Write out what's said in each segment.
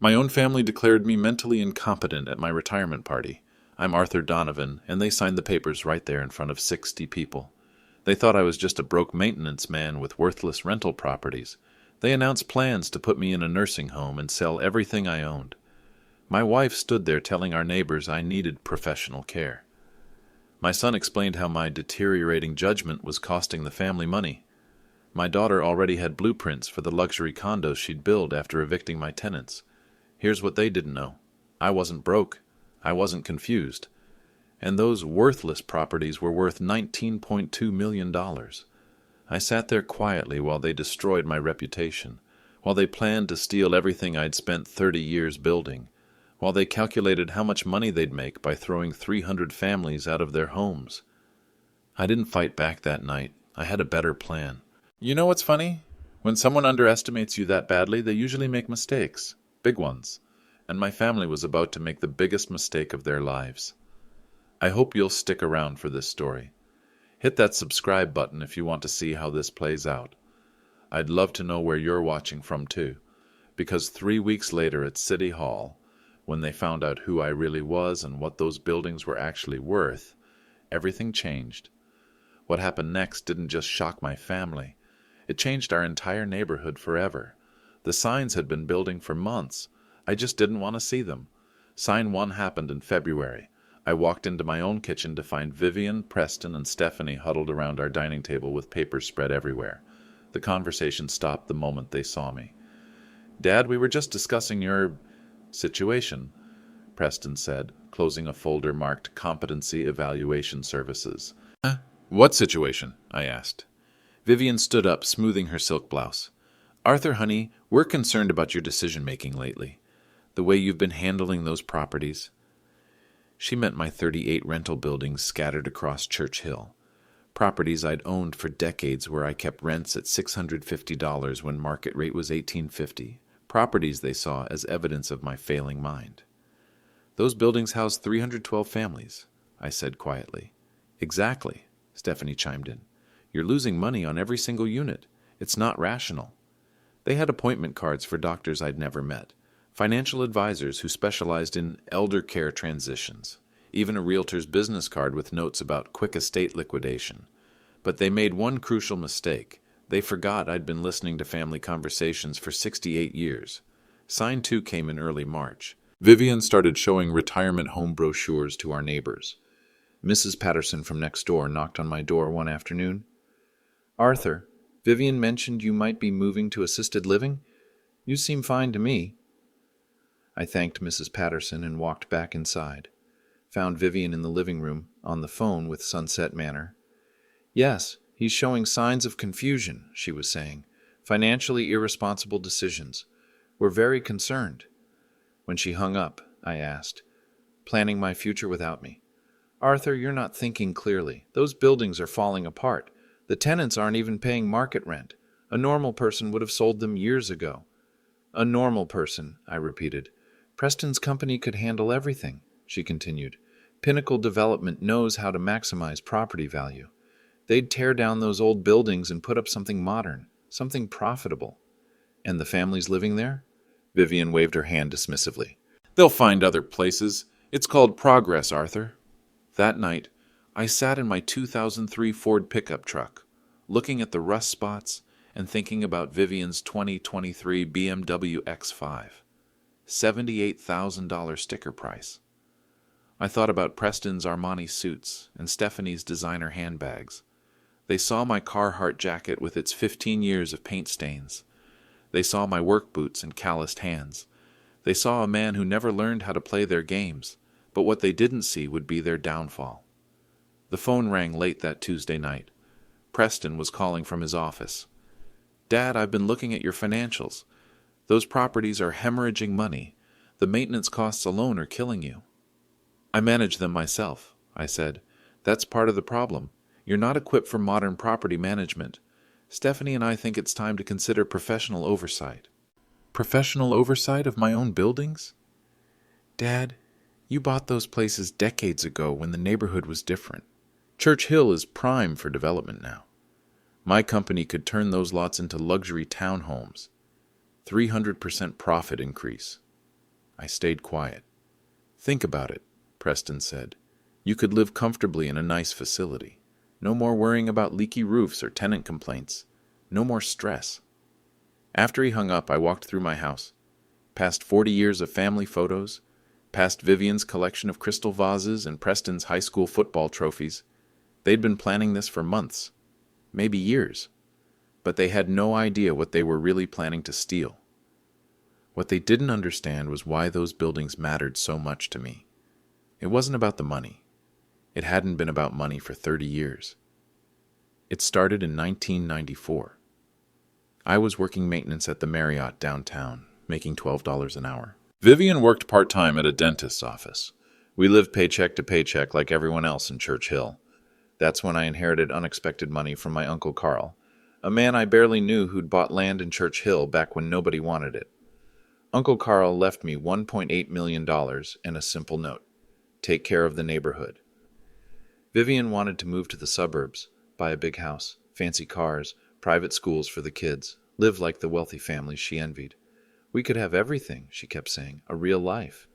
My own family declared me mentally incompetent at my retirement party. I'm Arthur Donovan, and they signed the papers right there in front of 60 people. They thought I was just a broke maintenance man with worthless rental properties. They announced plans to put me in a nursing home and sell everything I owned. My wife stood there telling our neighbors I needed professional care. My son explained how my deteriorating judgment was costing the family money. My daughter already had blueprints for the luxury condos she'd build after evicting my tenants. Here's what they didn't know. I wasn't broke. I wasn't confused. And those worthless properties were worth $19.2 million. I sat there quietly while they destroyed my reputation, while they planned to steal everything I'd spent 30 years building, while they calculated how much money they'd make by throwing 300 families out of their homes. I didn't fight back that night. I had a better plan. You know what's funny? When someone underestimates you that badly, they usually make mistakes. Big ones. And my family was about to make the biggest mistake of their lives. I hope you'll stick around for this story. Hit that subscribe button if you want to see how this plays out. I'd love to know where you're watching from too, because 3 weeks later at City Hall, when they found out who I really was and what those buildings were actually worth, everything changed. What happened next didn't just shock my family. It changed our entire neighborhood forever. The signs had been building for months. I just didn't want to see them. Sign 1 happened in February. I walked into my own kitchen to find Vivian, Preston, and Stephanie huddled around our dining table with papers spread everywhere. The conversation stopped the moment they saw me. "Dad, we were just discussing your situation," Preston said, closing a folder marked Competency Evaluation Services. "What situation?" I asked. Vivian stood up, smoothing her silk blouse. "Arthur, honey, we're concerned about your decision-making lately. The way you've been handling those properties." She meant my 38 rental buildings scattered across Church Hill. Properties I'd owned for decades where I kept rents at $650 when market rate was $1850. Properties they saw as evidence of my failing mind. "Those buildings house 312 families," I said quietly. "Exactly," Stephanie chimed in. "You're losing money on every single unit. It's not rational." They had appointment cards for doctors I'd never met, financial advisors who specialized in elder care transitions, even a realtor's business card with notes about quick estate liquidation. But they made one crucial mistake. They forgot I'd been listening to family conversations for 68 years. Sign 2 came in early March. Vivian started showing retirement home brochures to our neighbors. Mrs. Patterson from next door knocked on my door one afternoon. "Arthur, Vivian mentioned you might be moving to assisted living. You seem fine to me." I thanked Mrs. Patterson and walked back inside. Found Vivian in the living room, on the phone with Sunset Manor. "Yes, he's showing signs of confusion," she was saying. "Financially irresponsible decisions. We're very concerned." When she hung up, I asked, "Planning my future without me?" "Arthur, you're not thinking clearly. Those buildings are falling apart. The tenants aren't even paying market rent. A normal person would have sold them years ago." "A normal person," I repeated. "Preston's company could handle everything," she continued. "Pinnacle Development knows how to maximize property value. They'd tear down those old buildings and put up something modern, something profitable." "And the families living there?" Vivian waved her hand dismissively. "They'll find other places. It's called progress, Arthur." That night, I sat in my 2003 Ford pickup truck, looking at the rust spots and thinking about Vivian's 2023 BMW X5. $78,000 sticker price. I thought about Preston's Armani suits and Stephanie's designer handbags. They saw my Carhartt jacket with its 15 years of paint stains. They saw my work boots and calloused hands. They saw a man who never learned how to play their games, but what they didn't see would be their downfall. The phone rang late that Tuesday night. Preston was calling from his office. "Dad, I've been looking at your financials. Those properties are hemorrhaging money. The maintenance costs alone are killing you." "I manage them myself," I said. "That's part of the problem. You're not equipped for modern property management. Stephanie and I think it's time to consider professional oversight." "Professional oversight of my own buildings?" "Dad, you bought those places decades ago when the neighborhood was different. Church Hill is prime for development now. My company could turn those lots into luxury townhomes. 300% profit increase. I stayed quiet. "Think about it," Preston said. "You could live comfortably in a nice facility. No more worrying about leaky roofs or tenant complaints. No more stress." After he hung up, I walked through my house, past 40 years of family photos, past Vivian's collection of crystal vases and Preston's high school football trophies. They'd been planning this for months, maybe years, but they had no idea what they were really planning to steal. What they didn't understand was why those buildings mattered so much to me. It wasn't about the money. It hadn't been about money for 30 years. It started in 1994. I was working maintenance at the Marriott downtown, making $12 an hour. Vivian worked part-time at a dentist's office. We lived paycheck to paycheck like everyone else in Church Hill. That's when I inherited unexpected money from my Uncle Carl, a man I barely knew who'd bought land in Church Hill back when nobody wanted it. Uncle Carl left me $1.8 million and a simple note: take care of the neighborhood. Vivian wanted to move to the suburbs, buy a big house, fancy cars, private schools for the kids, live like the wealthy families she envied. We could have everything, she kept saying, a real life.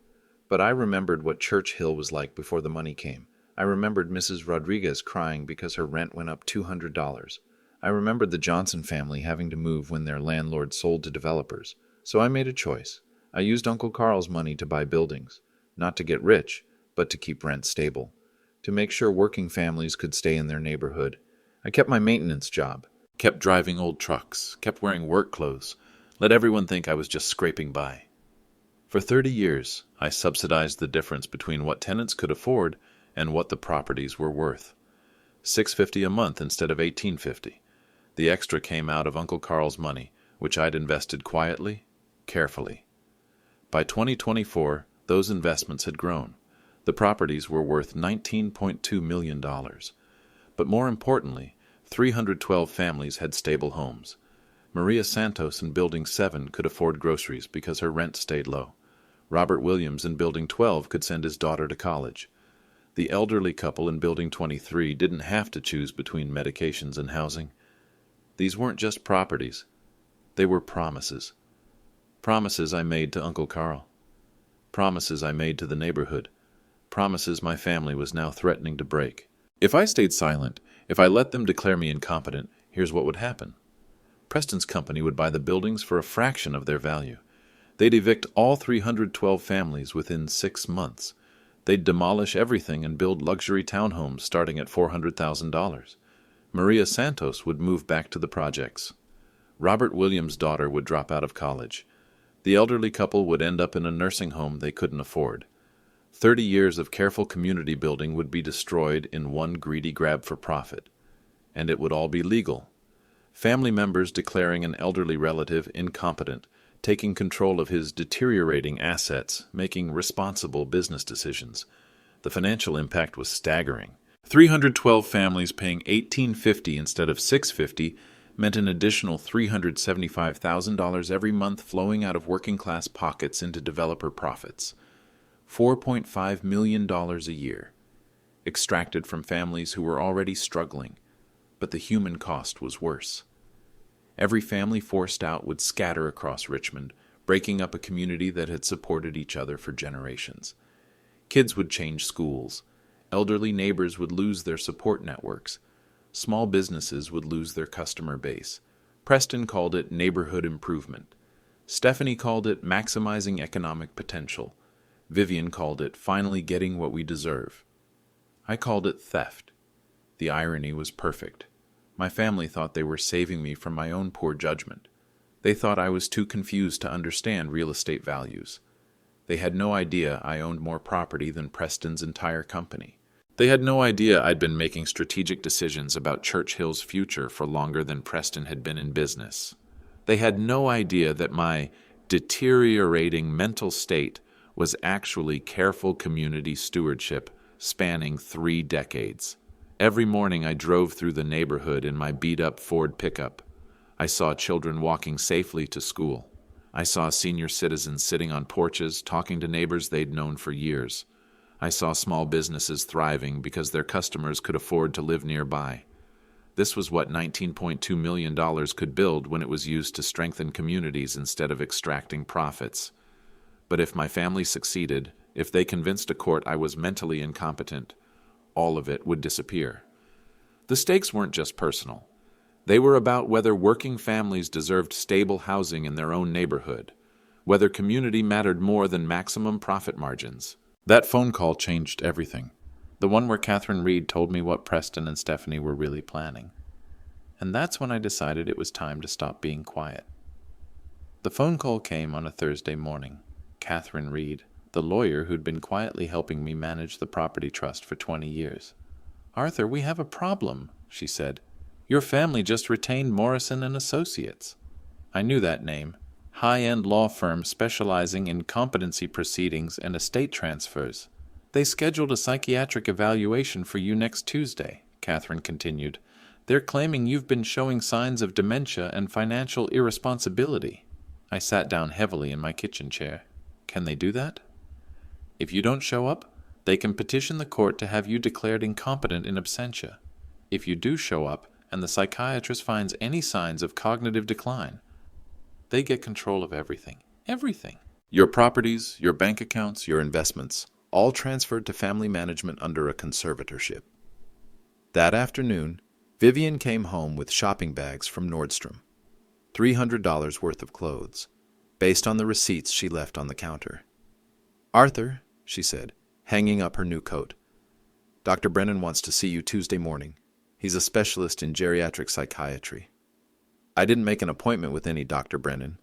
But I remembered what Church Hill was like before the money came. I remembered Mrs. Rodriguez crying because her rent went up $200. I remembered the Johnson family having to move when their landlord sold to developers. So I made a choice. I used Uncle Carl's money to buy buildings, not to get rich, but to keep rent stable, to make sure working families could stay in their neighborhood. I kept my maintenance job, kept driving old trucks, kept wearing work clothes, let everyone think I was just scraping by. For 30 years, I subsidized the difference between what tenants could afford and what the properties were worth. $650 a month instead of $1850. The extra came out of Uncle Carl's money, which I'd invested quietly, carefully. By 2024, those investments had grown. The properties were worth $19.2 million. But more importantly, 312 families had stable homes. Maria Santos in Building 7 could afford groceries because her rent stayed low. Robert Williams in Building 12 could send his daughter to college. The elderly couple in Building 23 didn't have to choose between medications and housing. These weren't just properties. They were promises. Promises I made to Uncle Carl. Promises I made to the neighborhood. Promises my family was now threatening to break. If I stayed silent, if I let them declare me incompetent, here's what would happen. Preston's company would buy the buildings for a fraction of their value. They'd evict all 312 families within 6 months. They'd demolish everything and build luxury townhomes starting at $400,000. Maria Santos would move back to the projects. Robert Williams' daughter would drop out of college. The elderly couple would end up in a nursing home they couldn't afford. 30 years of careful community building would be destroyed in one greedy grab for profit. And it would all be legal. Family members declaring an elderly relative incompetent, taking control of his deteriorating assets, making responsible business decisions. The financial impact was staggering. 312 families paying $1,850 instead of $650 meant an additional $375,000 every month flowing out of working-class pockets into developer profits. $4.5 million a year, extracted from families who were already struggling, but the human cost was worse. Every family forced out would scatter across Richmond, breaking up a community that had supported each other for generations. Kids would change schools. Elderly neighbors would lose their support networks. Small businesses would lose their customer base. Preston called it neighborhood improvement. Stephanie called it maximizing economic potential. Vivian called it finally getting what we deserve. I called it theft. The irony was perfect. My family thought they were saving me from my own poor judgment. They thought I was too confused to understand real estate values. They had no idea I owned more property than Preston's entire company. They had no idea I'd been making strategic decisions about Church Hill's future for longer than Preston had been in business. They had no idea that my deteriorating mental state was actually careful community stewardship spanning 3 decades. Every morning I drove through the neighborhood in my beat-up Ford pickup. I saw children walking safely to school. I saw senior citizens sitting on porches, talking to neighbors they'd known for years. I saw small businesses thriving because their customers could afford to live nearby. This was what $19.2 million could build when it was used to strengthen communities instead of extracting profits. But if my family succeeded, if they convinced a court I was mentally incompetent, all of it would disappear. The stakes weren't just personal. They were about whether working families deserved stable housing in their own neighborhood, whether community mattered more than maximum profit margins. That phone call changed everything. The one where Catherine Reed told me what Preston and Stephanie were really planning. And that's when I decided it was time to stop being quiet. The phone call came on a Thursday morning. Catherine Reed, the lawyer who'd been quietly helping me manage the property trust for 20 years. "Arthur, we have a problem," she said. "Your family just retained Morrison and Associates." I knew that name. High-end law firm specializing in competency proceedings and estate transfers. "They scheduled a psychiatric evaluation for you next Tuesday," Catherine continued. "They're claiming you've been showing signs of dementia and financial irresponsibility." I sat down heavily in my kitchen chair. "Can they do that?" "If you don't show up, they can petition the court to have you declared incompetent in absentia. If you do show up, and the psychiatrist finds any signs of cognitive decline, they get control of everything. Everything. Your properties, your bank accounts, your investments, all transferred to family management under a conservatorship." That afternoon, Vivian came home with shopping bags from Nordstrom. $300 worth of clothes, based on the receipts she left on the counter. "Arthur," she said, hanging up her new coat, "Dr. Brennan wants to see you Tuesday morning. He's a specialist in geriatric psychiatry." I didn't make an appointment with any Dr. Brennan.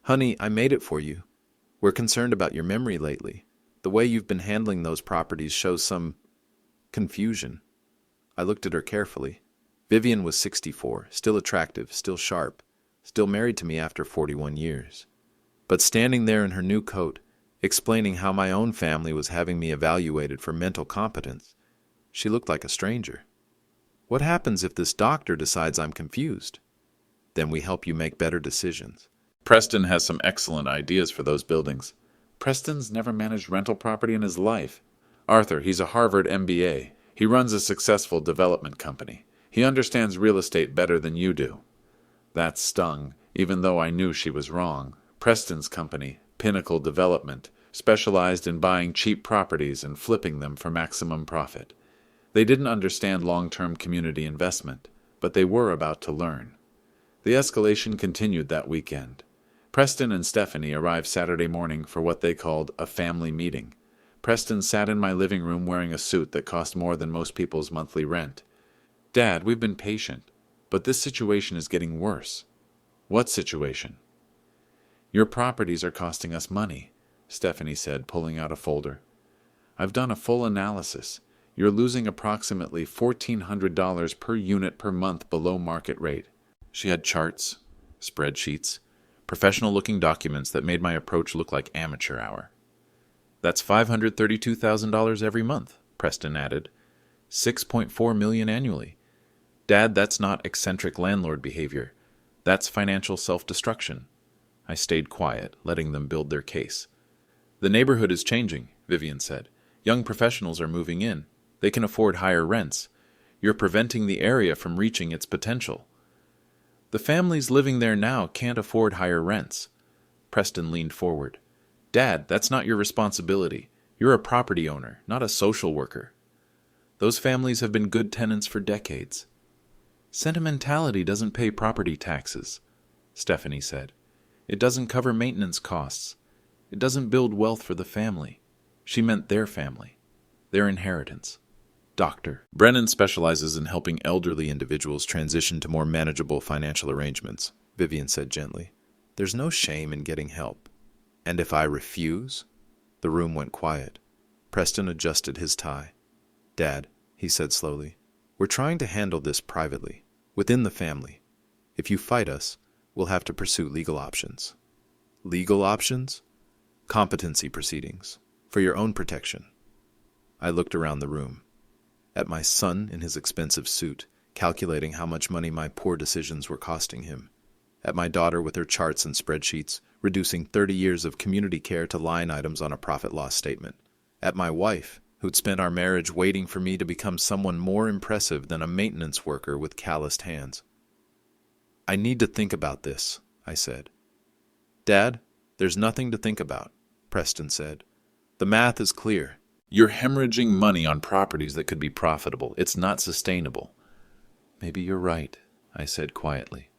"Honey, I made it for you. We're concerned about your memory lately. The way you've been handling those properties shows some confusion." I looked at her carefully. Vivian was 64, still attractive, still sharp, still married to me after 41 years. But standing there in her new coat, explaining how my own family was having me evaluated for mental competence, she looked like a stranger. "What happens if this doctor decides I'm confused?" "Then we help you make better decisions." "Preston has some excellent ideas for those buildings." "Preston's never managed rental property in his life." "Arthur, he's a Harvard MBA. He runs a successful development company. He understands real estate better than you do." That stung, even though I knew she was wrong. Preston's company, Pinnacle Development, specialized in buying cheap properties and flipping them for maximum profit. They didn't understand long-term community investment, but they were about to learn. The escalation continued that weekend. Preston and Stephanie arrived Saturday morning for what they called a family meeting. Preston sat in my living room wearing a suit that cost more than most people's monthly rent. "Dad, we've been patient, but this situation is getting worse." "What situation?" "Your properties are costing us money," Stephanie said, pulling out a folder. "I've done a full analysis. You're losing approximately $1,400 per unit per month below market rate." She had charts, spreadsheets, professional-looking documents that made my approach look like amateur hour. "That's $532,000 every month," Preston added. $6.4 million annually. "Dad, that's not eccentric landlord behavior. That's financial self-destruction." I stayed quiet, letting them build their case. "The neighborhood is changing," Vivian said. "Young professionals are moving in. They can afford higher rents. You're preventing the area from reaching its potential." "The families living there now can't afford higher rents." Preston leaned forward. "Dad, that's not your responsibility. You're a property owner, not a social worker. Those families have been good tenants for decades." "Sentimentality doesn't pay property taxes," Stephanie said. "It doesn't cover maintenance costs. It doesn't build wealth for the family." She meant their family, their inheritance. "Dr. Brennan specializes in helping elderly individuals transition to more manageable financial arrangements," Vivian said gently. "There's no shame in getting help. And if I refuse?" The room went quiet. Preston adjusted his tie. "Dad," he said slowly, "we're trying to handle this privately, within the family. If you fight us, we'll have to pursue legal options." "Legal options?" "Competency proceedings, for your own protection." I looked around the room. At my son in his expensive suit, calculating how much money my poor decisions were costing him. At my daughter with her charts and spreadsheets, reducing 30 years of community care to line items on a profit-loss statement. At my wife, who'd spent our marriage waiting for me to become someone more impressive than a maintenance worker with calloused hands. "I need to think about this," I said. "Dad, there's nothing to think about. Preston said. The math is clear. You're hemorrhaging money on properties that could be profitable. It's not sustainable. Maybe you're right, I said quietly.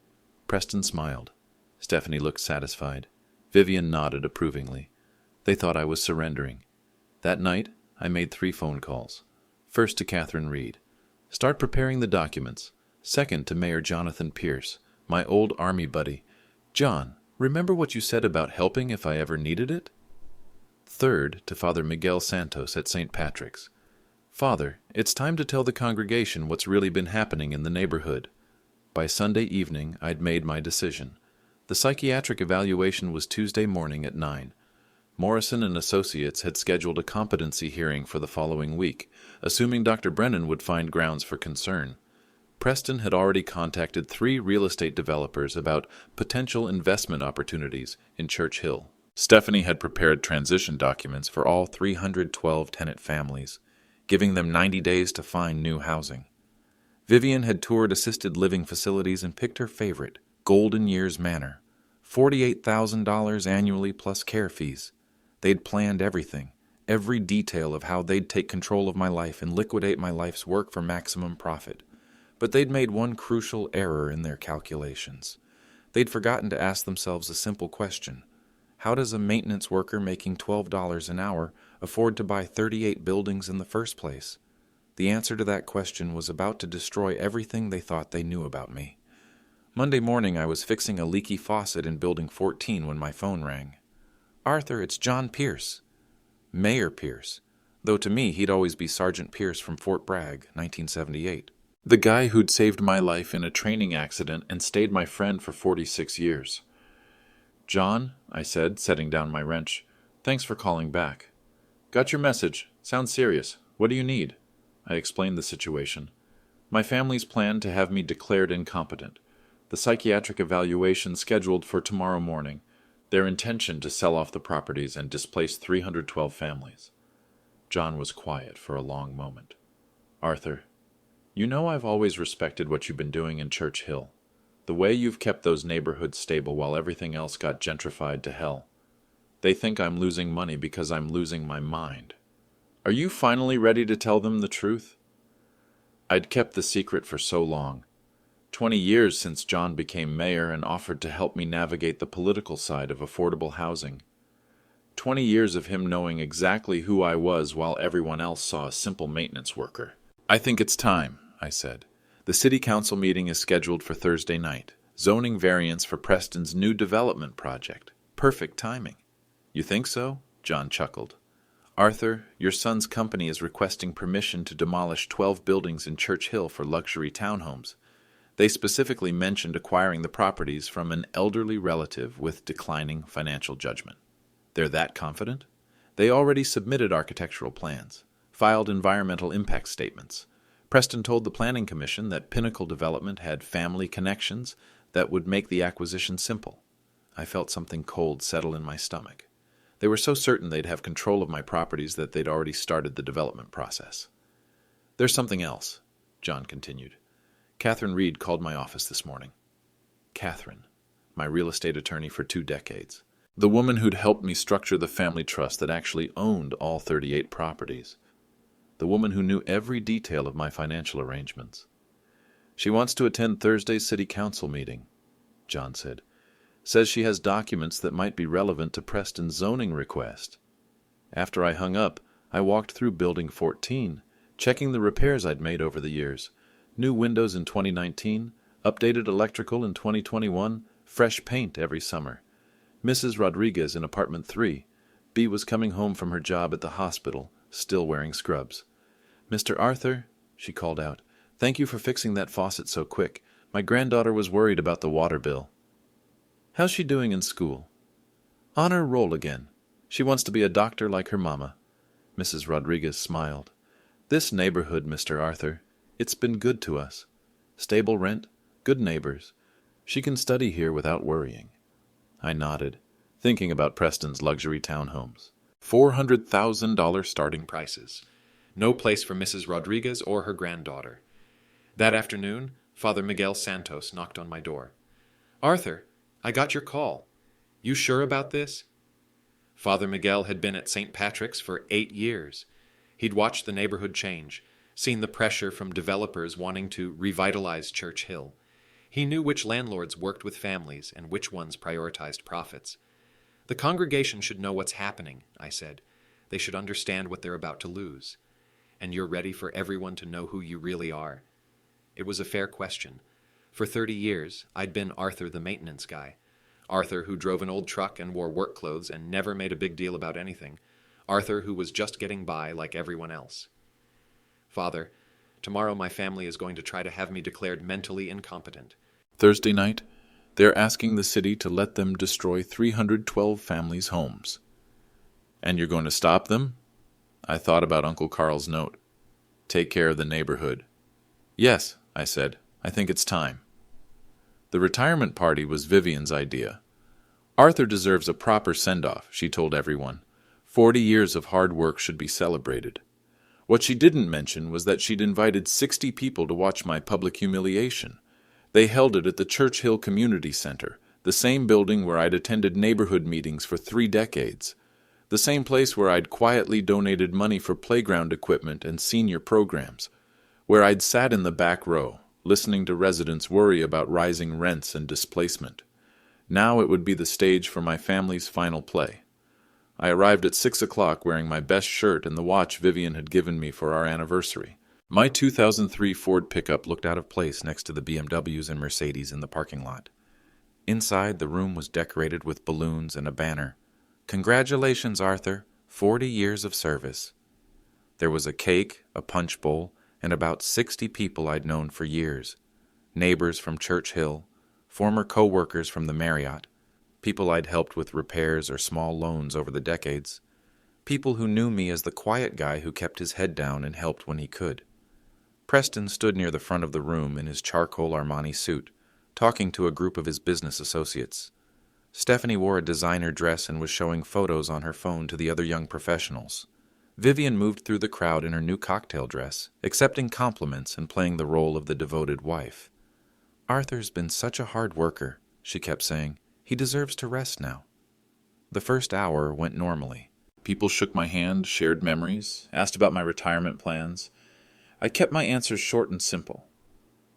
Preston smiled. Stephanie looked satisfied. Vivian nodded approvingly. They thought I was surrendering. That night, I made 3 phone calls. First to Catherine Reed. Start preparing the documents. Second to Mayor Jonathan Pierce, my old Army buddy. John, remember what you said about helping if I ever needed it? Third to Father Miguel Santos at St. Patrick's. Father, it's time to tell the congregation what's really been happening in the neighborhood. By Sunday evening, I'd made my decision. The psychiatric evaluation was Tuesday morning at 9. Morrison and Associates had scheduled a competency hearing for the following week, assuming Dr. Brennan would find grounds for concern. Preston had already contacted 3 real estate developers about potential investment opportunities in Church Hill. Stephanie had prepared transition documents for all 312 tenant families, giving them 90 days to find new housing. Vivian had toured assisted living facilities and picked her favorite, Golden Years Manor, $48,000 annually plus care fees. They'd planned everything, every detail of how they'd take control of my life and liquidate my life's work for maximum profit. But they'd made one crucial error in their calculations. They'd forgotten to ask themselves a simple question. How does a maintenance worker making $12 an hour afford to buy 38 buildings in the first place? The answer to that question was about to destroy everything they thought they knew about me. Monday morning, I was fixing a leaky faucet in Building 14 when my phone rang. Arthur, it's John Pierce. Mayor Pierce, though to me he'd always be Sergeant Pierce from Fort Bragg, 1978. The guy who'd saved my life in a training accident and stayed my friend for 46 years. John, I said, setting down my wrench, thanks for calling back. Got your message. Sounds serious. What do you need? I explained the situation. My family's planned to have me declared incompetent. The psychiatric evaluation scheduled for tomorrow morning. Their intention to sell off the properties and displace 312 families. John was quiet for a long moment. Arthur, you know I've always respected what you've been doing in Church Hill. The way you've kept those neighborhoods stable while everything else got gentrified to hell. They think I'm losing money because I'm losing my mind. Are you finally ready to tell them the truth? I'd kept the secret for so long. 20 years since John became mayor and offered to help me navigate the political side of affordable housing. 20 years of him knowing exactly who I was while everyone else saw a simple maintenance worker. I think it's time, I said. The city council meeting is scheduled for Thursday night. Zoning variance for Preston's new development project. Perfect timing. You think so? John chuckled. Arthur, your son's company is requesting permission to demolish 12 buildings in Church Hill for luxury townhomes. They specifically mentioned acquiring the properties from an elderly relative with declining financial judgment. They're that confident? They already submitted architectural plans, filed environmental impact statements. Preston told the Planning Commission that Pinnacle Development had family connections that would make the acquisition simple. I felt something cold settle in my stomach. They were so certain they'd have control of my properties that they'd already started the development process. There's something else, John continued. Catherine Reed called my office this morning. Catherine, my real estate attorney for 2 decades. The woman who'd helped me structure the family trust that actually owned all 38 properties. The woman who knew every detail of my financial arrangements. She wants to attend Thursday's city council meeting, John said. Says she has documents that might be relevant to Preston's zoning request. After I hung up, I walked through Building 14, checking the repairs I'd made over the years. New windows in 2019, updated electrical in 2021, fresh paint every summer. Mrs. Rodriguez in apartment 3. B was coming home from her job at the hospital, still wearing scrubs. Mr. Arthur, she called out, thank you for fixing that faucet so quick. My granddaughter was worried about the water bill. How's she doing in school? On her roll again. She wants to be a doctor like her mama. Mrs. Rodriguez smiled. This neighborhood, Mr. Arthur, it's been good to us. Stable rent, good neighbors. She can study here without worrying. I nodded, thinking about Preston's luxury townhomes. $400,000 starting prices. No place for Mrs. Rodriguez or her granddaughter. That afternoon, Father Miguel Santos knocked on my door. Arthur, I got your call. You sure about this? Father Miguel had been at St. Patrick's for 8 years. He'd watched the neighborhood change, seen the pressure from developers wanting to revitalize Church Hill. He knew which landlords worked with families and which ones prioritized profits. The congregation should know what's happening, I said. They should understand what they're about to lose. And you're ready for everyone to know who you really are. It was a fair question. For 30 years, I'd been Arthur the maintenance guy. Arthur who drove an old truck and wore work clothes and never made a big deal about anything. Arthur who was just getting by like everyone else. Father, tomorrow my family is going to try to have me declared mentally incompetent. Thursday night, they're asking the city to let them destroy 312 families' homes. And you're going to stop them? I thought about Uncle Carl's note. Take care of the neighborhood. Yes, I said. I think it's time. The retirement party was Vivian's idea. Arthur deserves a proper send-off, she told everyone. 40 years of hard work should be celebrated. What she didn't mention was that she'd invited 60 people to watch my public humiliation. They held it at the Church Hill Community Center, the same building where I'd attended neighborhood meetings for 3 decades, the same place where I'd quietly donated money for playground equipment and senior programs, where I'd sat in the back row, listening to residents worry about rising rents and displacement. Now it would be the stage for my family's final play. I arrived at 6 o'clock wearing my best shirt and the watch Vivian had given me for our anniversary. My 2003 Ford pickup looked out of place next to the BMWs and Mercedes in the parking lot. Inside, the room was decorated with balloons and a banner. Congratulations, Arthur. 40 years of service. There was a cake, a punch bowl, and about 60 people I'd known for years. Neighbors from Church Hill, former co-workers from the Marriott, people I'd helped with repairs or small loans over the decades, people who knew me as the quiet guy who kept his head down and helped when he could. Preston stood near the front of the room in his charcoal Armani suit, talking to a group of his business associates. Stephanie wore a designer dress and was showing photos on her phone to the other young professionals. Vivian moved through the crowd in her new cocktail dress, accepting compliments and playing the role of the devoted wife. Arthur's been such a hard worker, she kept saying. He deserves to rest now. The first hour went normally. People shook my hand, shared memories, asked about my retirement plans. I kept my answers short and simple.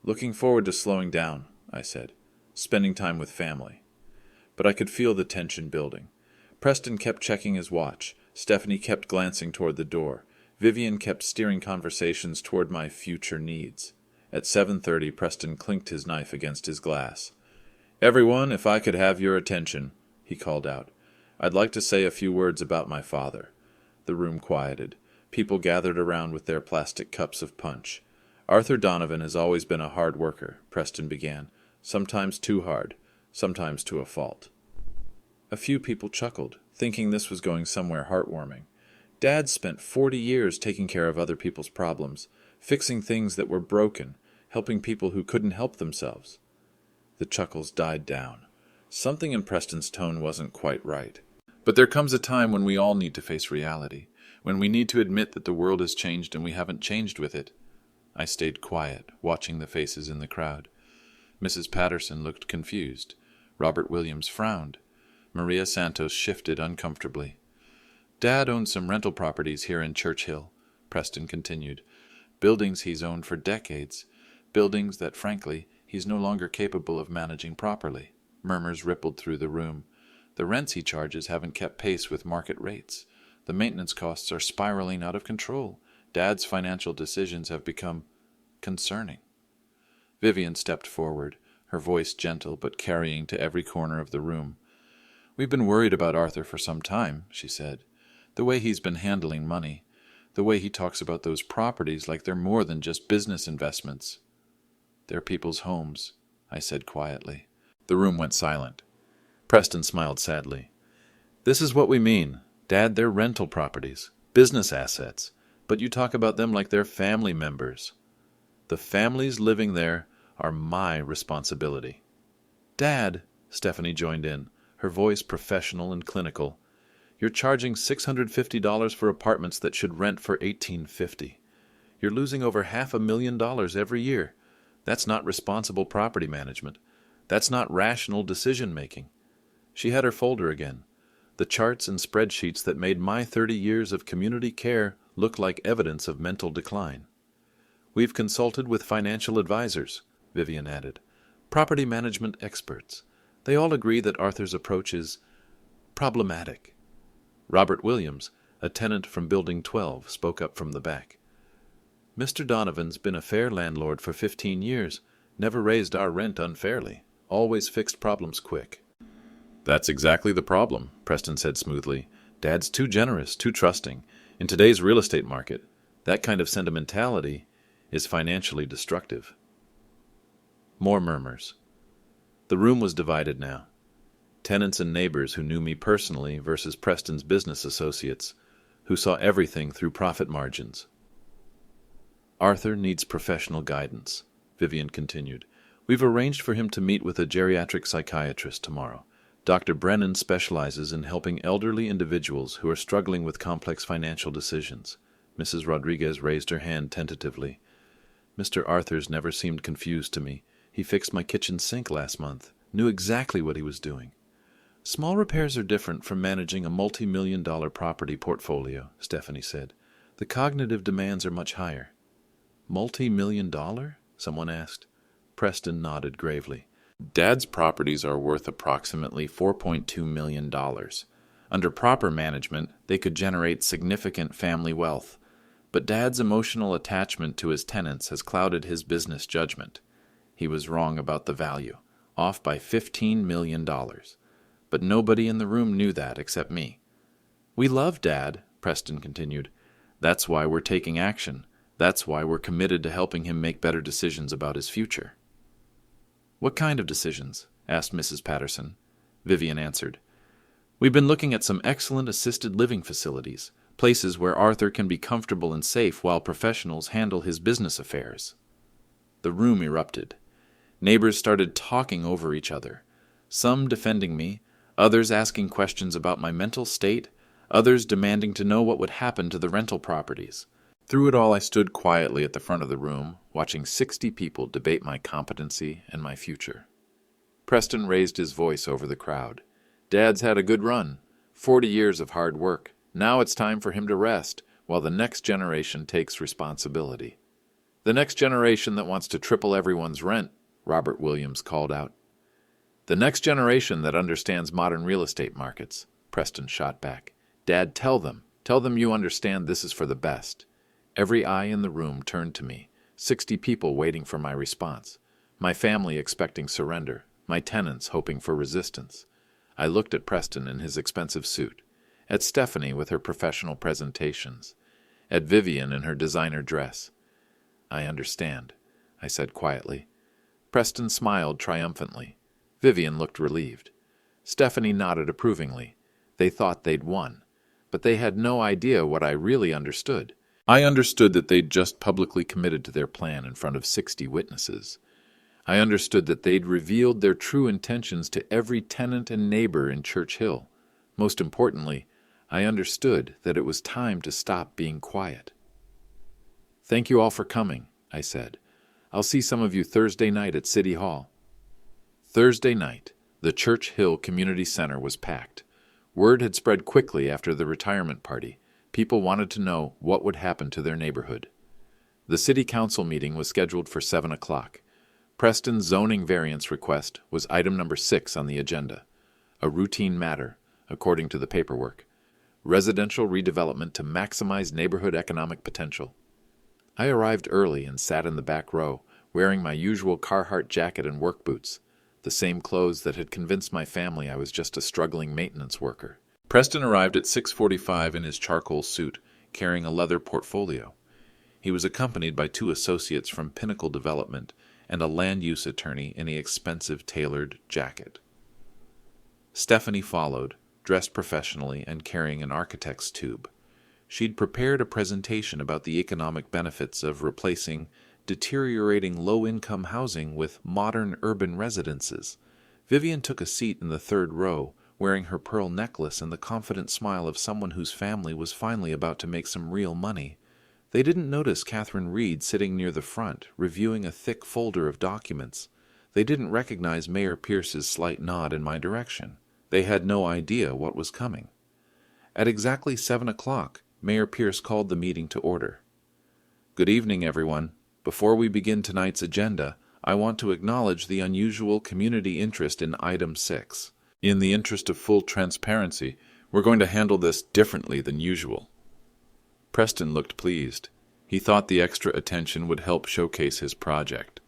Looking forward to slowing down, I said, spending time with family. But I could feel the tension building. Preston kept checking his watch. Stephanie kept glancing toward the door. Vivian kept steering conversations toward my future needs. At 7:30, Preston clinked his knife against his glass. "Everyone, if I could have your attention," he called out. "I'd like to say a few words about my father." The room quieted. People gathered around with their plastic cups of punch. "Arthur Donovan has always been a hard worker," Preston began. "Sometimes too hard, sometimes to a fault." A few people chuckled, thinking this was going somewhere heartwarming. Dad spent 40 years taking care of other people's problems, fixing things that were broken, helping people who couldn't help themselves. The chuckles died down. Something in Preston's tone wasn't quite right. But there comes a time when we all need to face reality, when we need to admit that the world has changed and we haven't changed with it. I stayed quiet, watching the faces in the crowd. Mrs. Patterson looked confused. Robert Williams frowned. Maria Santos shifted uncomfortably. "Dad owns some rental properties here in Church Hill," Preston continued. "Buildings he's owned for decades. Buildings that, frankly, he's no longer capable of managing properly." Murmurs rippled through the room. "The rents he charges haven't kept pace with market rates. The maintenance costs are spiraling out of control. Dad's financial decisions have become concerning." Vivian stepped forward, her voice gentle but carrying to every corner of the room. "We've been worried about Arthur for some time," she said. "The way he's been handling money. The way he talks about those properties like they're more than just business investments." "They're people's homes," I said quietly. The room went silent. Preston smiled sadly. "This is what we mean. Dad, they're rental properties, business assets, but you talk about them like they're family members. The families living there are my responsibility." "Dad," Stephanie joined in, her voice professional and clinical, "you're charging $650 for apartments that should rent for $1,850. You're losing over $500,000 every year. That's not responsible property management. That's not rational decision-making." She had her folder again. the charts and spreadsheets that made my 30 years of community care look like evidence of mental decline. We've consulted with financial advisors, Vivian added, property management experts. They all agree that Arthur's approach is problematic. Robert Williams, a tenant from Building 12, spoke up from the back. Mr. Donovan's been a fair landlord for 15 years, never raised our rent unfairly, always fixed problems quick. That's exactly the problem, Preston said smoothly. Dad's too generous, too trusting. In today's real estate market, that kind of sentimentality is financially destructive. More murmurs. The room was divided now. Tenants and neighbors who knew me personally versus Preston's business associates, who saw everything through profit margins. Arthur needs professional guidance, Vivian continued. We've arranged for him to meet with a geriatric psychiatrist tomorrow. Dr. Brennan specializes in helping elderly individuals who are struggling with complex financial decisions. Mrs. Rodriguez raised her hand tentatively. Mr. Arthur's never seemed confused to me. He fixed my kitchen sink last month, knew exactly what he was doing. Small repairs are different from managing a multi-million-dollar property portfolio, Stephanie said. The cognitive demands are much higher. Multi-million-dollar? Someone asked. Preston nodded gravely. Dad's properties are worth approximately $4.2 million. Under proper management, they could generate significant family wealth. But Dad's emotional attachment to his tenants has clouded his business judgment. He was wrong about the value, off by $15 million. But nobody in the room knew that except me. We love Dad, Preston continued. That's why we're taking action. That's why we're committed to helping him make better decisions about his future. What kind of decisions? Asked Mrs. Patterson. Vivian answered. We've been looking at some excellent assisted living facilities, places where Arthur can be comfortable and safe while professionals handle his business affairs. The room erupted. Neighbors started talking over each other, some defending me, others asking questions about my mental state, others demanding to know what would happen to the rental properties. Through it all, I stood quietly at the front of the room, watching 60 people debate my competency and my future. Preston raised his voice over the crowd. Dad's had a good run, 40 years of hard work. Now it's time for him to rest, while the next generation takes responsibility. The next generation that wants to triple everyone's rent, Robert Williams called out. The next generation that understands modern real estate markets, Preston shot back. Dad, tell them you understand this is for the best. Every eye in the room turned to me, 60 people waiting for my response, my family expecting surrender, my tenants hoping for resistance. I looked at Preston in his expensive suit, at Stephanie with her professional presentations, at Vivian in her designer dress. I understand, I said quietly. Preston smiled triumphantly. Vivian looked relieved. Stephanie nodded approvingly. They thought they'd won, but they had no idea what I really understood. I understood that they'd just publicly committed to their plan in front of 60 witnesses. I understood that they'd revealed their true intentions to every tenant and neighbor in Church Hill. Most importantly, I understood that it was time to stop being quiet. Thank you all for coming, I said. I'll see some of you Thursday night at City Hall. Thursday night, the Church Hill Community Center was packed. Word had spread quickly after the retirement party. People wanted to know what would happen to their neighborhood. The city council meeting was scheduled for 7 o'clock. Preston's zoning variance request was item number 6 on the agenda, a routine matter, according to the paperwork. Residential redevelopment to maximize neighborhood economic potential. I arrived early and sat in the back row, wearing my usual Carhartt jacket and work boots, the same clothes that had convinced my family I was just a struggling maintenance worker. Preston arrived at 6:45 in his charcoal suit, carrying a leather portfolio. He was accompanied by 2 associates from Pinnacle Development and a land use attorney in the expensive tailored jacket. Stephanie followed, dressed professionally and carrying an architect's tube. She'd prepared a presentation about the economic benefits of replacing deteriorating low-income housing with modern urban residences. Vivian took a seat in the 3rd row, wearing her pearl necklace and the confident smile of someone whose family was finally about to make some real money. They didn't notice Catherine Reed sitting near the front, reviewing a thick folder of documents. They didn't recognize Mayor Pierce's slight nod in my direction. They had no idea what was coming. At exactly 7 o'clock, Mayor Pierce called the meeting to order. Good evening, everyone. Before we begin tonight's agenda, I want to acknowledge the unusual community interest in Item 6. In the interest of full transparency, we're going to handle this differently than usual. Preston looked pleased. He thought the extra attention would help showcase his project.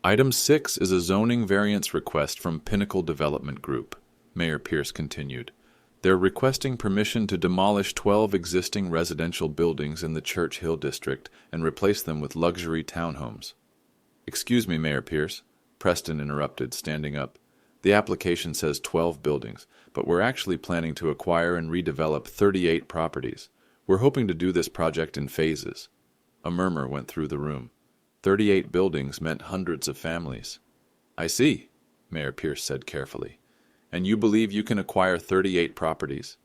Item 6 is a zoning variance request from Pinnacle Development Group, Mayor Pierce continued. They're requesting permission to demolish 12 existing residential buildings in the Church Hill district and replace them with luxury townhomes. Excuse me, Mayor Pierce, Preston interrupted, standing up. The application says 12 buildings, but we're actually planning to acquire and redevelop 38 properties. We're hoping to do this project in phases. A murmur went through the room. 38 buildings meant hundreds of families. I see, Mayor Pierce said carefully. And you believe you can acquire 38 properties?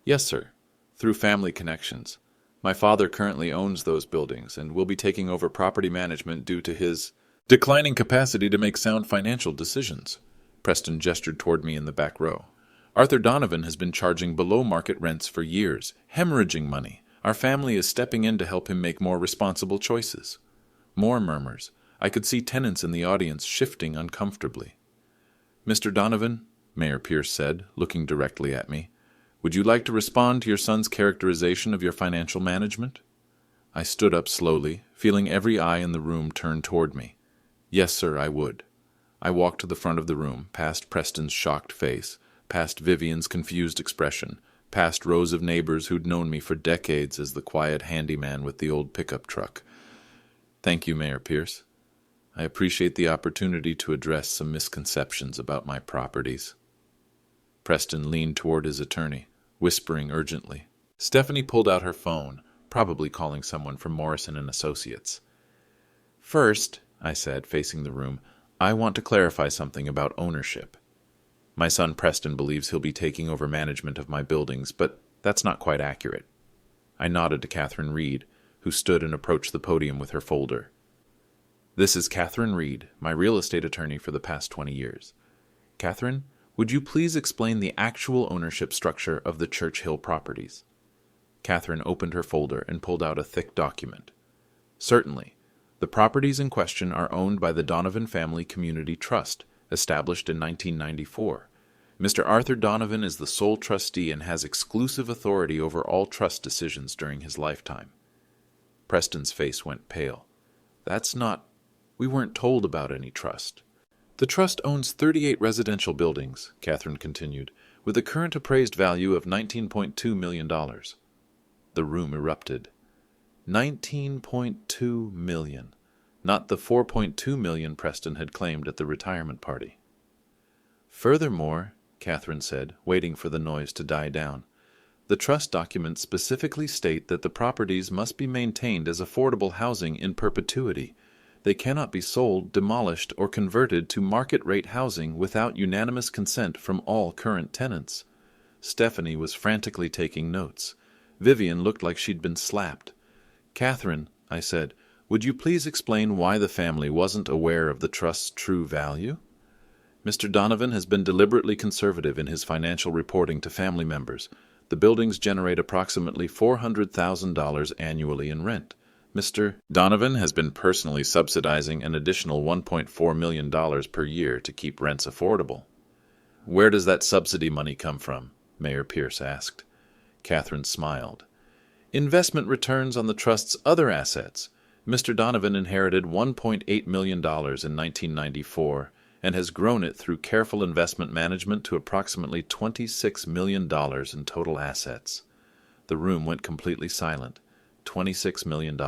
Yes, sir, through family connections. My father currently owns those buildings and will be taking over property management due to his declining capacity to make sound financial decisions. Preston gestured toward me in the back row. Arthur Donovan has been charging below-market rents for years, hemorrhaging money. Our family is stepping in to help him make more responsible choices. More murmurs. I could see tenants in the audience shifting uncomfortably. Mr. Donovan, Mayor Pierce said, looking directly at me, would you like to respond to your son's characterization of your financial management? I stood up slowly, feeling every eye in the room turn toward me. Yes, sir, I would. I walked to the front of the room, past Preston's shocked face, past Vivian's confused expression, past rows of neighbors who'd known me for decades as the quiet handyman with the old pickup truck. Thank you, Mayor Pierce. I appreciate the opportunity to address some misconceptions about my properties. Preston leaned toward his attorney, whispering urgently. Stephanie pulled out her phone, probably calling someone from Morrison & Associates. First, I said, facing the room, I want to clarify something about ownership. My son Preston believes he'll be taking over management of my buildings, but that's not quite accurate. I nodded to Catherine Reed, who stood and approached the podium with her folder. This is Catherine Reed, my real estate attorney for the past 20 years. Catherine, would you please explain the actual ownership structure of the Church Hill properties? Catherine opened her folder and pulled out a thick document. Certainly. The properties in question are owned by the Donovan Family Community Trust, established in 1994. Mr. Arthur Donovan is the sole trustee and has exclusive authority over all trust decisions during his lifetime. Preston's face went pale. We weren't told about any trust. The trust owns 38 residential buildings, Catherine continued, with a current appraised value of $19.2 million. The room erupted. $19.2 million. Not the $4.2 million Preston had claimed at the retirement party. Furthermore, Catherine said, waiting for the noise to die down, the trust documents specifically state that the properties must be maintained as affordable housing in perpetuity. They cannot be sold, demolished, or converted to market-rate housing without unanimous consent from all current tenants. Stephanie was frantically taking notes. Vivian looked like she'd been slapped. Catherine, I said, would you please explain why the family wasn't aware of the trust's true value? Mr. Donovan has been deliberately conservative in his financial reporting to family members. The buildings generate approximately $400,000 annually in rent. Mr. Donovan has been personally subsidizing an additional $1.4 million per year to keep rents affordable. Where does that subsidy money come from? Mayor Pierce asked. Catherine smiled. Investment returns on the trust's other assets. Mr. Donovan inherited $1.8 million in 1994 and has grown it through careful investment management to approximately $26 million in total assets. The room went completely silent. $26 million.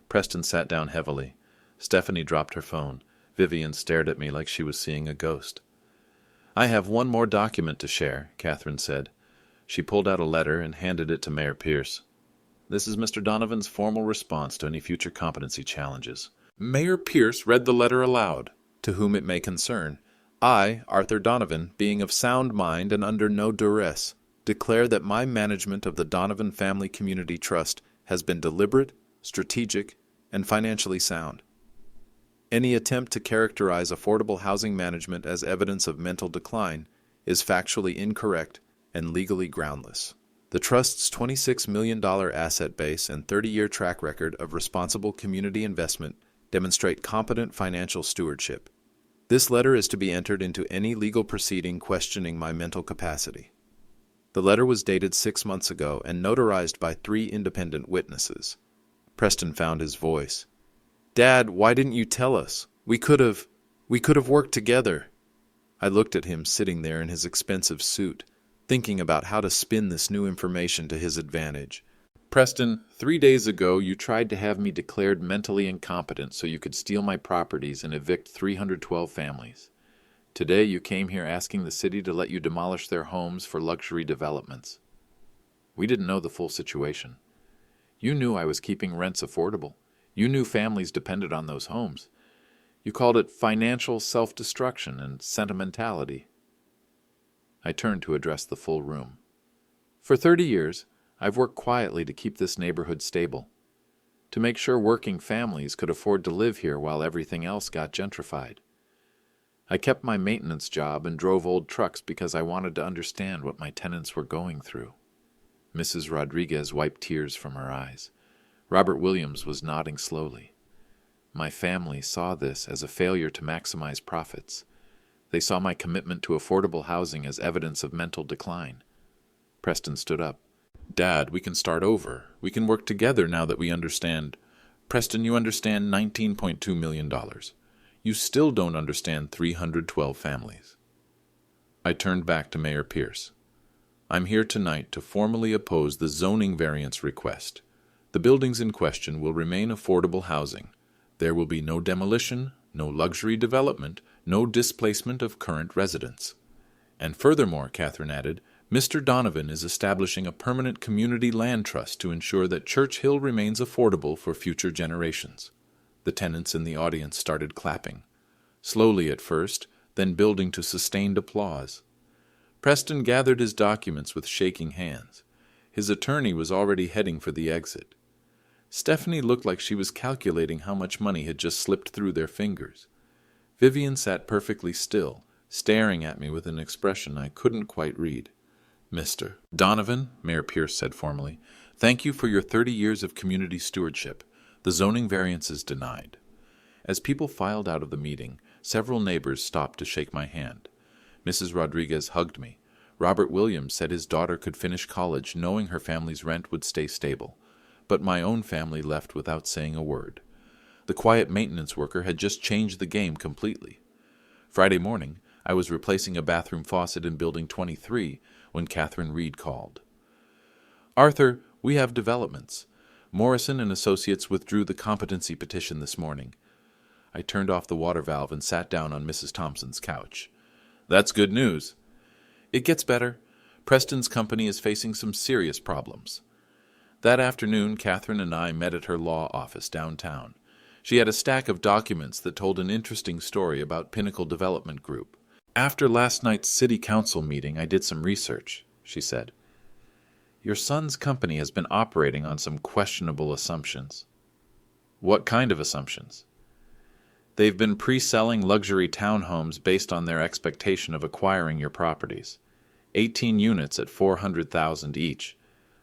Preston sat down heavily. Stephanie dropped her phone. Vivian stared at me like she was seeing a ghost. I have one more document to share, Catherine said. She pulled out a letter and handed it to Mayor Pierce. This is Mr. Donovan's formal response to any future competency challenges. Mayor Pierce read the letter aloud. To whom it may concern, I, Arthur Donovan, being of sound mind and under no duress, declare that my management of the Donovan Family Community Trust has been deliberate, strategic, and financially sound. Any attempt to characterize affordable housing management as evidence of mental decline is factually incorrect and legally groundless. The Trust's $26 million asset base and 30-year track record of responsible community investment demonstrate competent financial stewardship. This letter is to be entered into any legal proceeding questioning my mental capacity. The letter was dated 6 months ago and notarized by 3 independent witnesses. Preston found his voice. "Dad, why didn't you tell us? We could have worked together." I looked at him sitting there in his expensive suit, thinking about how to spin this new information to his advantage. "Preston, 3 days ago you tried to have me declared mentally incompetent so you could steal my properties and evict 312 families. Today you came here asking the city to let you demolish their homes for luxury developments. We didn't know the full situation. You knew I was keeping rents affordable. You knew families depended on those homes. You called it financial self-destruction and sentimentality." I turned to address the full room. "For 30 years, I've worked quietly to keep this neighborhood stable, to make sure working families could afford to live here while everything else got gentrified. I kept my maintenance job and drove old trucks because I wanted to understand what my tenants were going through." Mrs. Rodriguez wiped tears from her eyes. Robert Williams was nodding slowly. "My family saw this as a failure to maximize profits. They saw my commitment to affordable housing as evidence of mental decline." Preston stood up. "Dad, we can start over. We can work together now that we understand." "Preston, you understand $19.2 million. You still don't understand 312 families." I turned back to Mayor Pierce. "I'm here tonight to formally oppose the zoning variance request. The buildings in question will remain affordable housing. There will be no demolition, no luxury development, no displacement of current residents." "And furthermore," Catherine added, "Mr. Donovan is establishing a permanent community land trust to ensure that Church Hill remains affordable for future generations." The tenants in the audience started clapping. Slowly at first, then building to sustained applause. Preston gathered his documents with shaking hands. His attorney was already heading for the exit. Stephanie looked like she was calculating how much money had just slipped through their fingers. Vivian sat perfectly still, staring at me with an expression I couldn't quite read. "Mr. Donovan," Mayor Pierce said formally, "thank you for your 30 years of community stewardship. The zoning variance is denied." As people filed out of the meeting, several neighbors stopped to shake my hand. Mrs. Rodriguez hugged me. Robert Williams said his daughter could finish college knowing her family's rent would stay stable. But my own family left without saying a word. The quiet maintenance worker had just changed the game completely. Friday morning, I was replacing a bathroom faucet in Building 23 when Catherine Reed called. "Arthur, we have developments. Morrison and Associates withdrew the competency petition this morning." I turned off the water valve and sat down on Mrs. Thompson's couch. "That's good news." "It gets better. Preston's company is facing some serious problems." That afternoon, Catherine and I met at her law office downtown. She had a stack of documents that told an interesting story about Pinnacle Development Group. "After last night's city council meeting, I did some research," she said. "Your son's company has been operating on some questionable assumptions." "What kind of assumptions?" "They've been pre-selling luxury townhomes based on their expectation of acquiring your properties. 18 units at $400,000 each.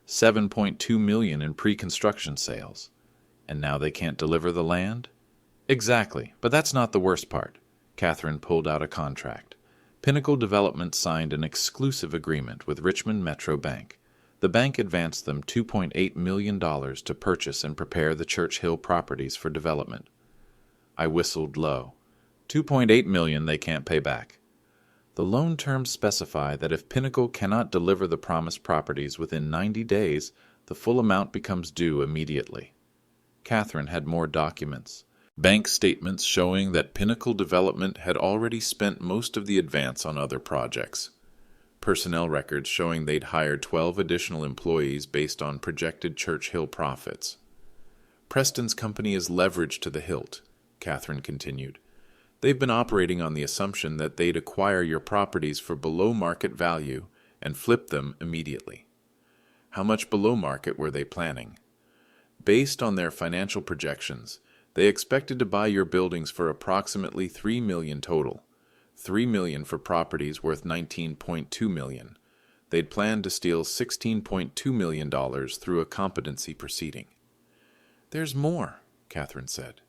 $7.2 million in pre-construction sales. And now they can't deliver the land?" "Exactly, but that's not the worst part." Catherine pulled out a contract. Pinnacle Development signed an exclusive agreement with Richmond Metro Bank. The bank advanced them $2.8 million to purchase and prepare the Church Hill properties for development. I whistled low. $2.8 million they can't pay back. The loan terms specify that if Pinnacle cannot deliver the promised properties within 90 days, the full amount becomes due immediately. Catherine had more documents. Bank statements showing that Pinnacle Development had already spent most of the advance on other projects. Personnel records showing they'd hired 12 additional employees based on projected Church Hill profits. "Preston's company is leveraged to the hilt," Catherine continued. "They've been operating on the assumption that they'd acquire your properties for below market value and flip them immediately." "How much below market were they planning?" "Based on their financial projections, they expected to buy your buildings for approximately $3 million total. $3 million for properties worth $19.2 million. They'd planned to steal $16.2 million through a competency proceeding. There's more, Catherine said.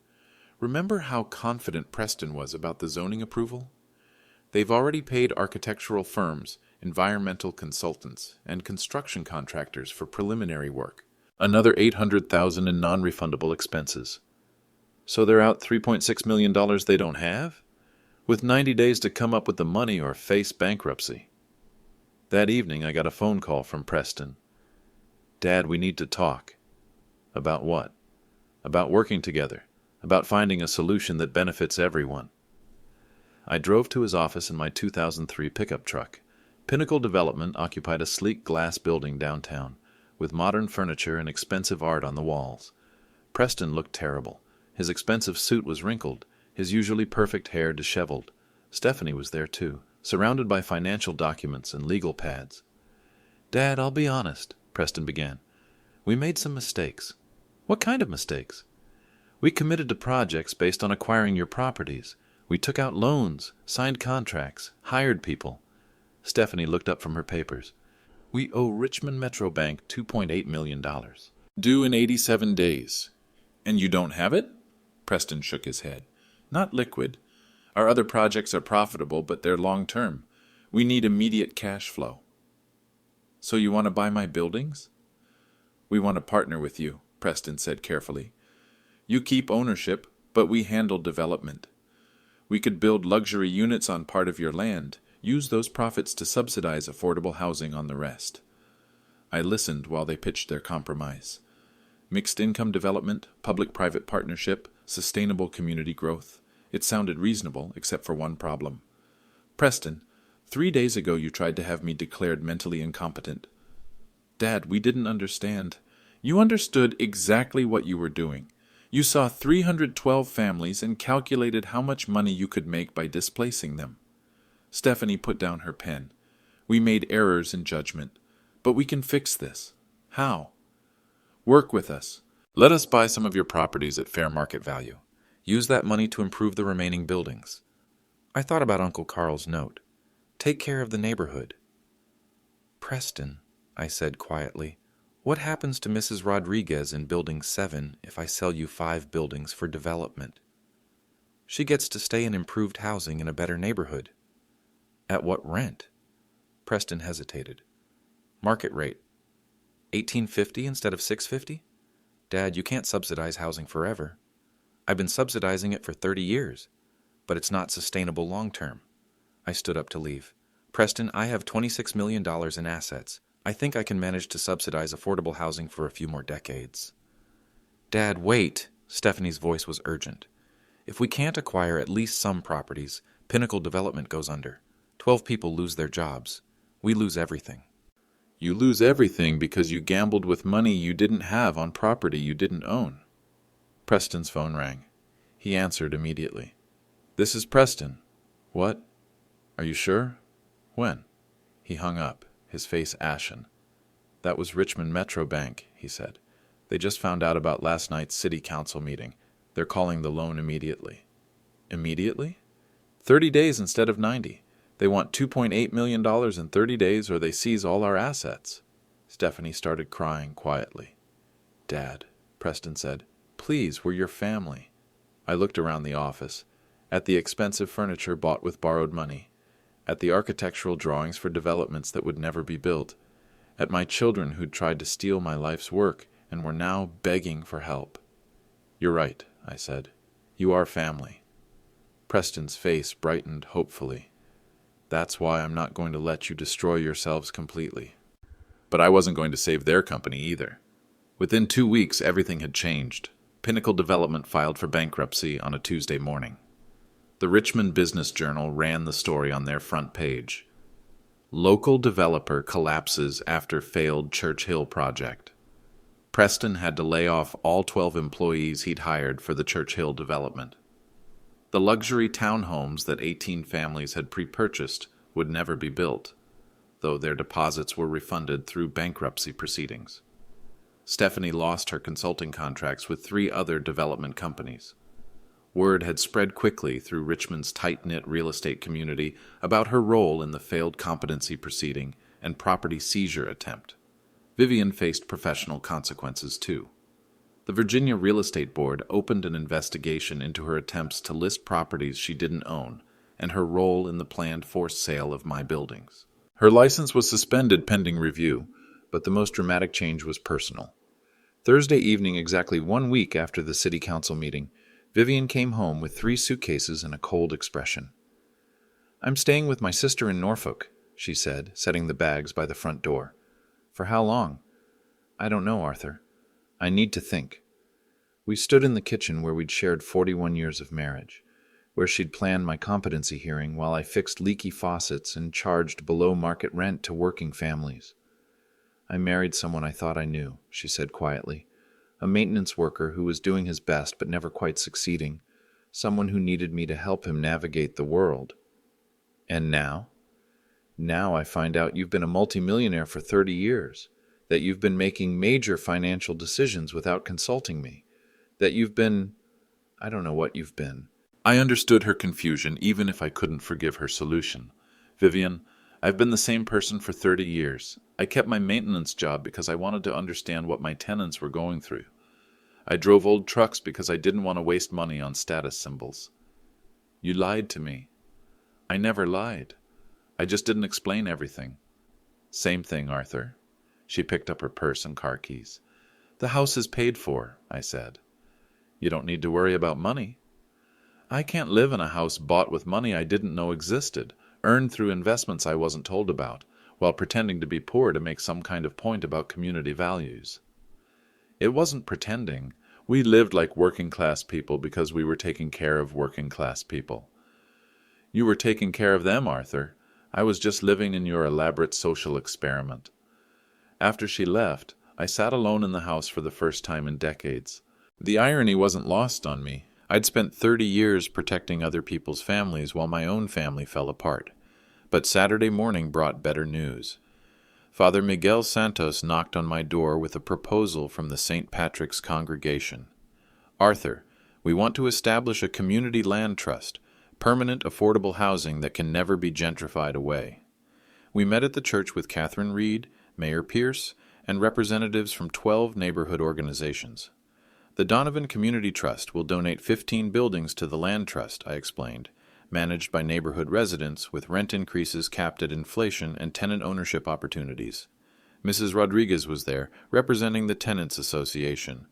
Remember how confident Preston was about the zoning approval? They've already paid architectural firms, environmental consultants, and construction contractors for preliminary work. Another $800,000 in non-refundable expenses. So they're out $3.6 million they don't have? With 90 days to come up with the money or face bankruptcy. That evening I got a phone call from Preston. Dad, we need to talk. About what? About working together. About finding a solution that benefits everyone. I drove to his office in my 2003 pickup truck. Pinnacle Development occupied a sleek glass building downtown, with modern furniture and expensive art on the walls. Preston looked terrible. His expensive suit was wrinkled, his usually perfect hair disheveled. Stephanie was there too, surrounded by financial documents and legal pads. Dad, I'll be honest, Preston began. We made some mistakes. What kind of mistakes? We committed to projects based on acquiring your properties. We took out loans, signed contracts, hired people. Stephanie looked up from her papers. We owe Richmond Metro Bank $2.8 million. Due in 87 days. And you don't have it? Preston shook his head. Not liquid. Our other projects are profitable, but they're long-term. We need immediate cash flow. So you want to buy my buildings? We want to partner with you, Preston said carefully. You keep ownership, but we handle development. We could build luxury units on part of your land, use those profits to subsidize affordable housing on the rest. I listened while they pitched their compromise. Mixed income development, public-private partnership, sustainable community growth. It sounded reasonable, except for one problem. Preston, 3 days ago you tried to have me declared mentally incompetent. Dad, we didn't understand. You understood exactly what you were doing. You saw 312 families and calculated how much money you could make by displacing them. Stephanie put down her pen. We made errors in judgment, but we can fix this. How? Work with us. Let us buy some of your properties at fair market value. Use that money to improve the remaining buildings. I thought about Uncle Carl's note. Take care of the neighborhood. Preston, I said quietly, what happens to Mrs. Rodriguez in Building 7 if I sell you 5 buildings for development? She gets to stay in improved housing in a better neighborhood. At what rent? Preston hesitated. Market rate. $18.50 instead of $6.50? Dad, you can't subsidize housing forever. I've been subsidizing it for 30 years, but it's not sustainable long term. I stood up to leave. Preston, I have $26 million in assets. I think I can manage to subsidize affordable housing for a few more decades. Dad, wait! Stephanie's voice was urgent. If we can't acquire at least some properties, Pinnacle Development goes under. 12 people lose their jobs. We lose everything. You lose everything because you gambled with money you didn't have on property you didn't own. Preston's phone rang. He answered immediately. This is Preston. What? Are you sure? When? He hung up, his face ashen. That was Richmond Metro Bank, he said. They just found out about last night's city council meeting. They're calling the loan immediately. Immediately? 30 days instead of 90. They want $2.8 million in 30 days or they seize all our assets. Stephanie started crying quietly. Dad, Preston said, please, we're your family. I looked around the office, at the expensive furniture bought with borrowed money, at the architectural drawings for developments that would never be built, at my children who'd tried to steal my life's work and were now begging for help. You're right, I said. You are family. Preston's face brightened hopefully. That's why I'm not going to let you destroy yourselves completely. But I wasn't going to save their company either. Within 2 weeks, everything had changed. Pinnacle Development filed for bankruptcy on a Tuesday morning. The Richmond Business Journal ran the story on their front page. Local developer collapses after failed Church Hill project. Preston had to lay off all 12 employees he'd hired for the Church Hill development. The luxury townhomes that 18 families had pre-purchased would never be built, though their deposits were refunded through bankruptcy proceedings. Stephanie lost her consulting contracts with 3 other development companies. Word had spread quickly through Richmond's tight-knit real estate community about her role in the failed competency proceeding and property seizure attempt. Vivian faced professional consequences, too. The Virginia Real Estate Board opened an investigation into her attempts to list properties she didn't own and her role in the planned forced sale of my buildings. Her license was suspended pending review, but the most dramatic change was personal. Thursday evening, exactly 1 week after the city council meeting, Vivian came home with 3 suitcases and a cold expression. "I'm staying with my sister in Norfolk," she said, setting the bags by the front door. "For how long?" "I don't know, Arthur. I need to think." We stood in the kitchen where we'd shared 41 years of marriage, where she'd planned my competency hearing while I fixed leaky faucets and charged below-market rent to working families. "I married someone I thought I knew," she said quietly. "A maintenance worker who was doing his best but never quite succeeding. Someone who needed me to help him navigate the world. And now? Now I find out you've been a multimillionaire for 30 years, that you've been making major financial decisions without consulting me, that you've been... I don't know what you've been." I understood her confusion, even if I couldn't forgive her solution. "Vivian, I've been the same person for 30 years. I kept my maintenance job because I wanted to understand what my tenants were going through. I drove old trucks because I didn't want to waste money on status symbols. You lied to me." "I never lied. I just didn't explain everything." "Same thing, Arthur." She picked up her purse and car keys. "The house is paid for," I said. "You don't need to worry about money." "I can't live in a house bought with money I didn't know existed, earned through investments I wasn't told about, while pretending to be poor to make some kind of point about community values." "It wasn't pretending. We lived like working-class people because we were taking care of working-class people." "You were taking care of them, Arthur. I was just living in your elaborate social experiment." After she left, I sat alone in the house for the first time in decades. The irony wasn't lost on me. I'd spent 30 years protecting other people's families while my own family fell apart. But Saturday morning brought better news. Father Miguel Santos knocked on my door with a proposal from the St. Patrick's congregation. "Arthur, we want to establish a community land trust, permanent affordable housing that can never be gentrified away." We met at the church with Catherine Reed, Mayor Pierce, and representatives from 12 neighborhood organizations. "The Donovan Community Trust will donate 15 buildings to the land trust," I explained, "managed by neighborhood residents with rent increases capped at inflation and tenant ownership opportunities." Mrs. Rodriguez was there, representing the Tenants Association.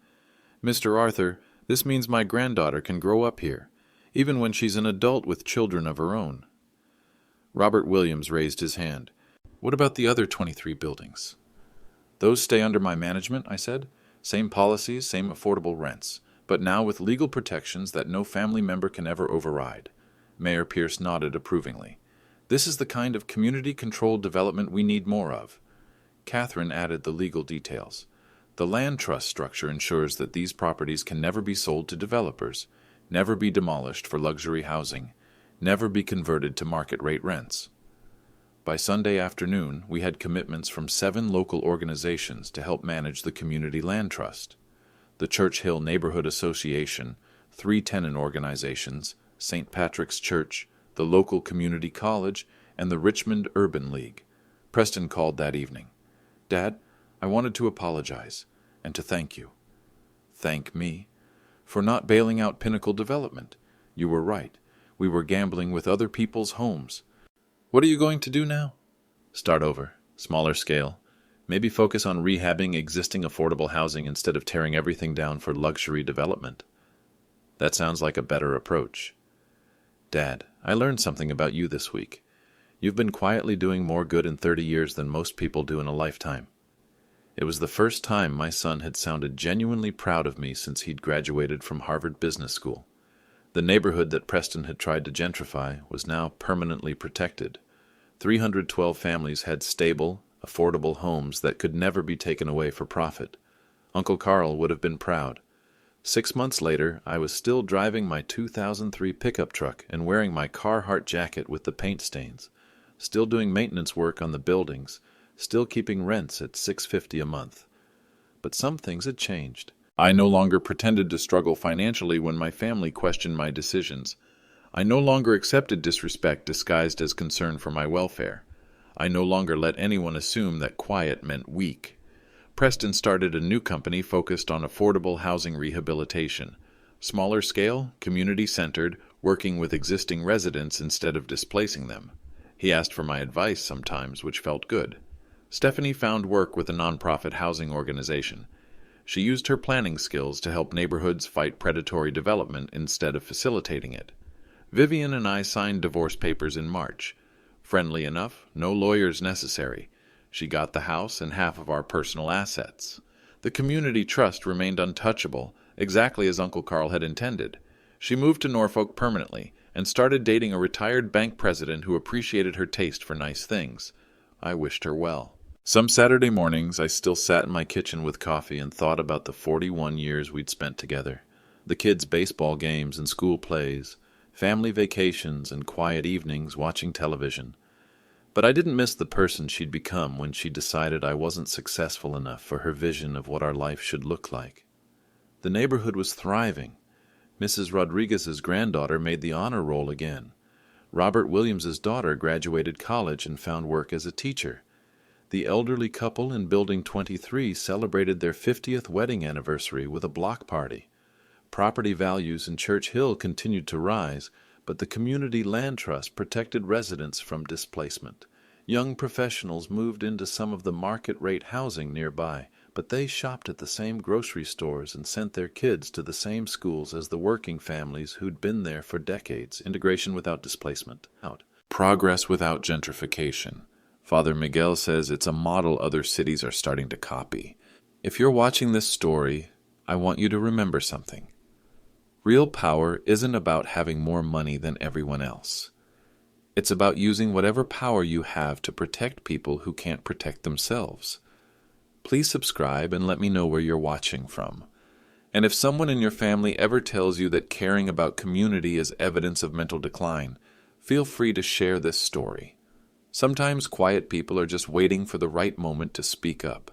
"Mr. Arthur, this means my granddaughter can grow up here, even when she's an adult with children of her own." Robert Williams raised his hand. "What about the other 23 buildings?" "Those stay under my management," I said. "Same policies, same affordable rents, but now with legal protections that no family member can ever override." Mayor Pierce nodded approvingly. "This is the kind of community-controlled development we need more of." Catherine added the legal details. "The land trust structure ensures that these properties can never be sold to developers, never be demolished for luxury housing, never be converted to market-rate rents." By Sunday afternoon, we had commitments from 7 local organizations to help manage the Community Land Trust. The Church Hill Neighborhood Association, 3 tenant organizations, St. Patrick's Church, the local community college, and the Richmond Urban League. Preston called that evening. "Dad, I wanted to apologize, and to thank you." "Thank me?" "For not bailing out Pinnacle Development. You were right. We were gambling with other people's homes. What are you going to do now?" "Start over. Smaller scale. Maybe focus on rehabbing existing affordable housing instead of tearing everything down for luxury development." "That sounds like a better approach." "Dad, I learned something about you this week. You've been quietly doing more good in 30 years than most people do in a lifetime." It was the first time my son had sounded genuinely proud of me since he'd graduated from Harvard Business School. The neighborhood that Preston had tried to gentrify was now permanently protected. 312 families had stable, affordable homes that could never be taken away for profit. Uncle Carl would have been proud. 6 months later, I was still driving my 2003 pickup truck and wearing my Carhartt jacket with the paint stains, still doing maintenance work on the buildings, still keeping rents at $650 a month. But some things had changed. I no longer pretended to struggle financially when my family questioned my decisions. I no longer accepted disrespect disguised as concern for my welfare. I no longer let anyone assume that quiet meant weak. Preston started a new company focused on affordable housing rehabilitation. Smaller scale, community-centered, working with existing residents instead of displacing them. He asked for my advice sometimes, which felt good. Stephanie found work with a nonprofit housing organization. She used her planning skills to help neighborhoods fight predatory development instead of facilitating it. Vivian and I signed divorce papers in March. Friendly enough, no lawyers necessary. She got the house and half of our personal assets. The community trust remained untouchable, exactly as Uncle Carl had intended. She moved to Norfolk permanently and started dating a retired bank president who appreciated her taste for nice things. I wished her well. Some Saturday mornings, I still sat in my kitchen with coffee and thought about the 41 years we'd spent together. The kids' baseball games and school plays, family vacations and quiet evenings watching television. But I didn't miss the person she'd become when she decided I wasn't successful enough for her vision of what our life should look like. The neighborhood was thriving. Mrs. Rodriguez's granddaughter made the honor roll again. Robert Williams's daughter graduated college and found work as a teacher. The elderly couple in Building 23 celebrated their 50th wedding anniversary with a block party. Property values in Church Hill continued to rise, but the Community Land Trust protected residents from displacement. Young professionals moved into some of the market-rate housing nearby, but they shopped at the same grocery stores and sent their kids to the same schools as the working families who'd been there for decades. Integration without displacement. Progress without gentrification. Father Miguel says it's a model other cities are starting to copy. If you're watching this story, I want you to remember something. Real power isn't about having more money than everyone else. It's about using whatever power you have to protect people who can't protect themselves. Please subscribe and let me know where you're watching from. And if someone in your family ever tells you that caring about community is evidence of mental decline, feel free to share this story. Sometimes quiet people are just waiting for the right moment to speak up.